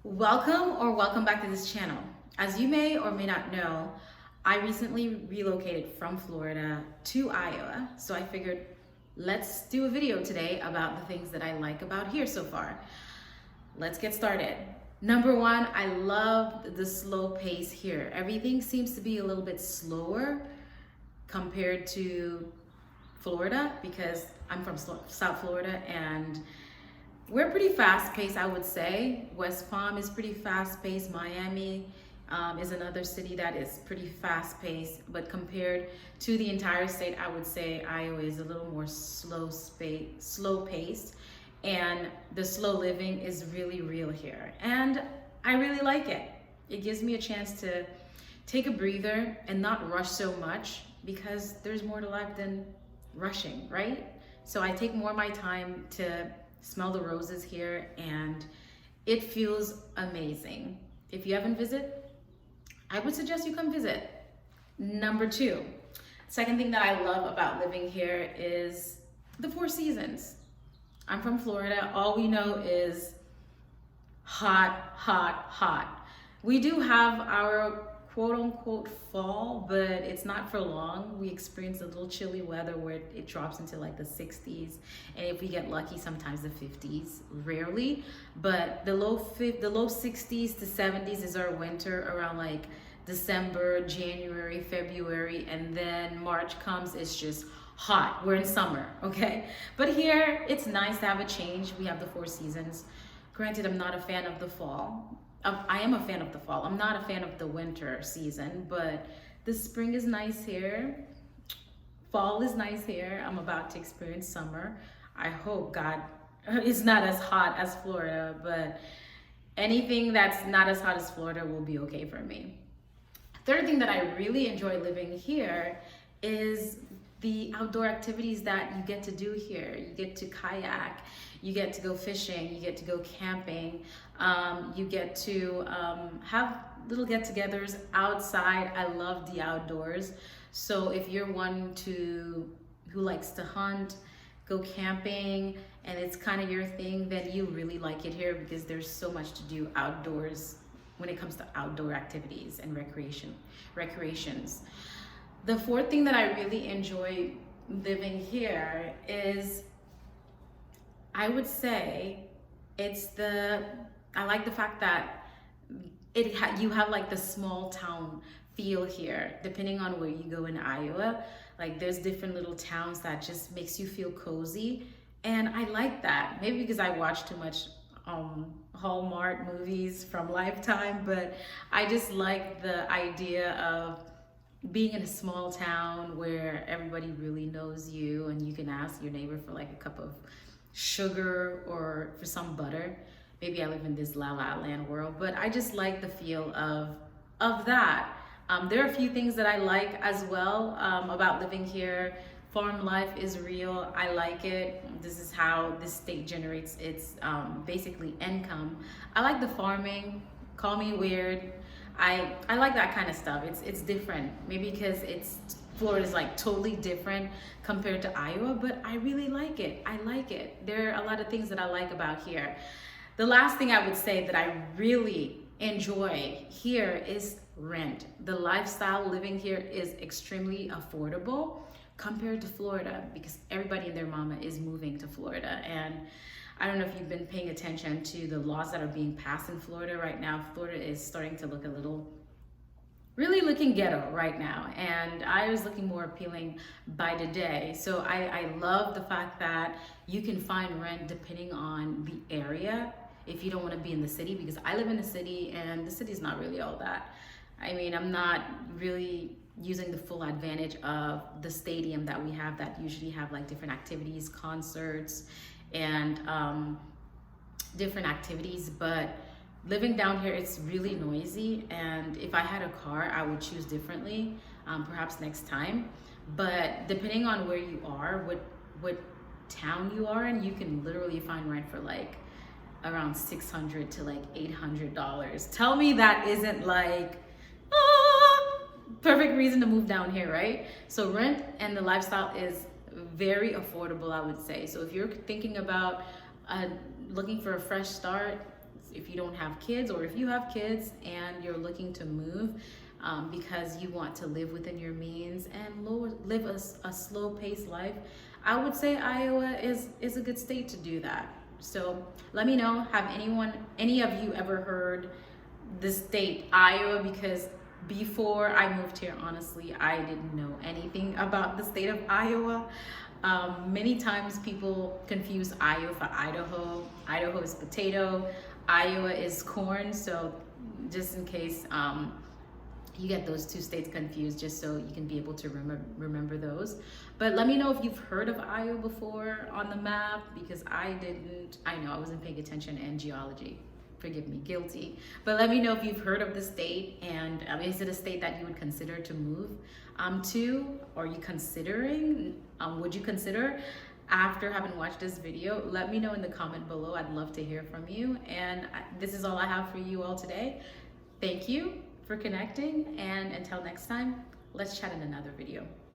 Welcome back to this channel. As you may or may not know, I recently relocated from Florida to Iowa. So I figured let's do a video today about the things that I like about here so far. Let's get started. Number one, I love the slow pace here. Everything seems to be a little bit slower compared to Florida because I'm from South Florida and we're pretty fast paced, I would say. West Palm is pretty fast paced. Miami is another city that is pretty fast paced, but compared to the entire state, I would say Iowa is a little more slow paced, and the slow living is really real here. And I really like it. It gives me a chance to take a breather and not rush so much because there's more to life than rushing, right? So I take more of my time to smell the roses here, and it feels amazing. If you haven't visited, I would suggest you come visit. Number two, second thing that I love about living here is the four seasons. I'm from Florida. All we know is hot, hot, hot. We do have our quote unquote fall, but it's not for long. We experience a little chilly weather where it drops into like the 60s, and if we get lucky, sometimes the 50s, rarely. But the low 60s to 70s is our winter, around like December, January, February, and then March comes, it's just hot. We're in summer, okay? But here, it's nice to have a change. We have the four seasons. Granted, I'm not a fan of the fall. I am a fan of the fall. I'm not a fan of the winter season, but the spring is nice here. Fall is nice here. I'm about to experience summer. I hope God is not as hot as Florida, but anything that's not as hot as Florida will be okay for me. Third thing that I really enjoy living here is the outdoor activities that you get to do here. You get to kayak, you get to go fishing, you get to go camping, you get to have little get-togethers outside. I love the outdoors. So if you're one who likes to hunt, go camping, and it's kind of your thing, then you really like it here because there's so much to do outdoors when it comes to outdoor activities and recreations. The fourth thing that I really enjoy living here is, I would say, I like the fact that you have like the small town feel here. Depending on where you go in Iowa, like there's different little towns that just makes you feel cozy, and I like that. Maybe because I watch too much Hallmark movies from Lifetime, but I just like the idea of being in a small town where everybody really knows you and you can ask your neighbor for like a cup of sugar or for some butter. Maybe I live in this La La Land world, but I just like the feel of that. There are a few things that I like as well about living here. Farm life is real. I like it. This is how this state generates its basically income. I like the farming. Call me weird. I like that kind of stuff. It's different. Maybe because Florida's like totally different compared to Iowa, but I really like it. I like it. There are a lot of things that I like about here. The last thing I would say that I really enjoy here is rent. The lifestyle living here is extremely affordable compared to Florida because everybody and their mama is moving to Florida. And I don't know if you've been paying attention to the laws that are being passed in Florida right now. Florida is starting to look really looking ghetto right now. And I was looking more appealing by the day. So I love the fact that you can find rent depending on the area if you don't want to be in the city, because I live in the city and the city's not really all that. I mean, I'm not really using the full advantage of the stadium that we have that usually have like different activities, concerts, and different activities. But living down here, it's really noisy, and if I had a car, I would choose differently, perhaps next time. But depending on where you are, what town you are in, you can literally find rent for like around $600 to like $800. Tell me that isn't like perfect reason to move down here, right? So rent and the lifestyle is very affordable, I would say. So if you're thinking about looking for a fresh start, if you don't have kids, or if you have kids and you're looking to move because you want to live within your means and live a slow-paced life, I would say Iowa is a good state to do that. So let me know, have any of you ever heard the state Iowa? Because before I moved here, honestly, I didn't know anything about the state of Iowa. Many times people confuse Iowa for Idaho. Idaho is potato, Iowa is corn. So just in case you get those two states confused, just so you can be able to remember those. But let me know if you've heard of Iowa before on the map, because I didn't. I know I wasn't paying attention in geology. Forgive me, guilty. But let me know if you've heard of the state, and is it a state that you would consider to move to? Or are you considering? Would you consider? After having watched this video, let me know in the comment below. I'd love to hear from you. And this is all I have for you all today. Thank you for connecting, and until next time, let's chat in another video.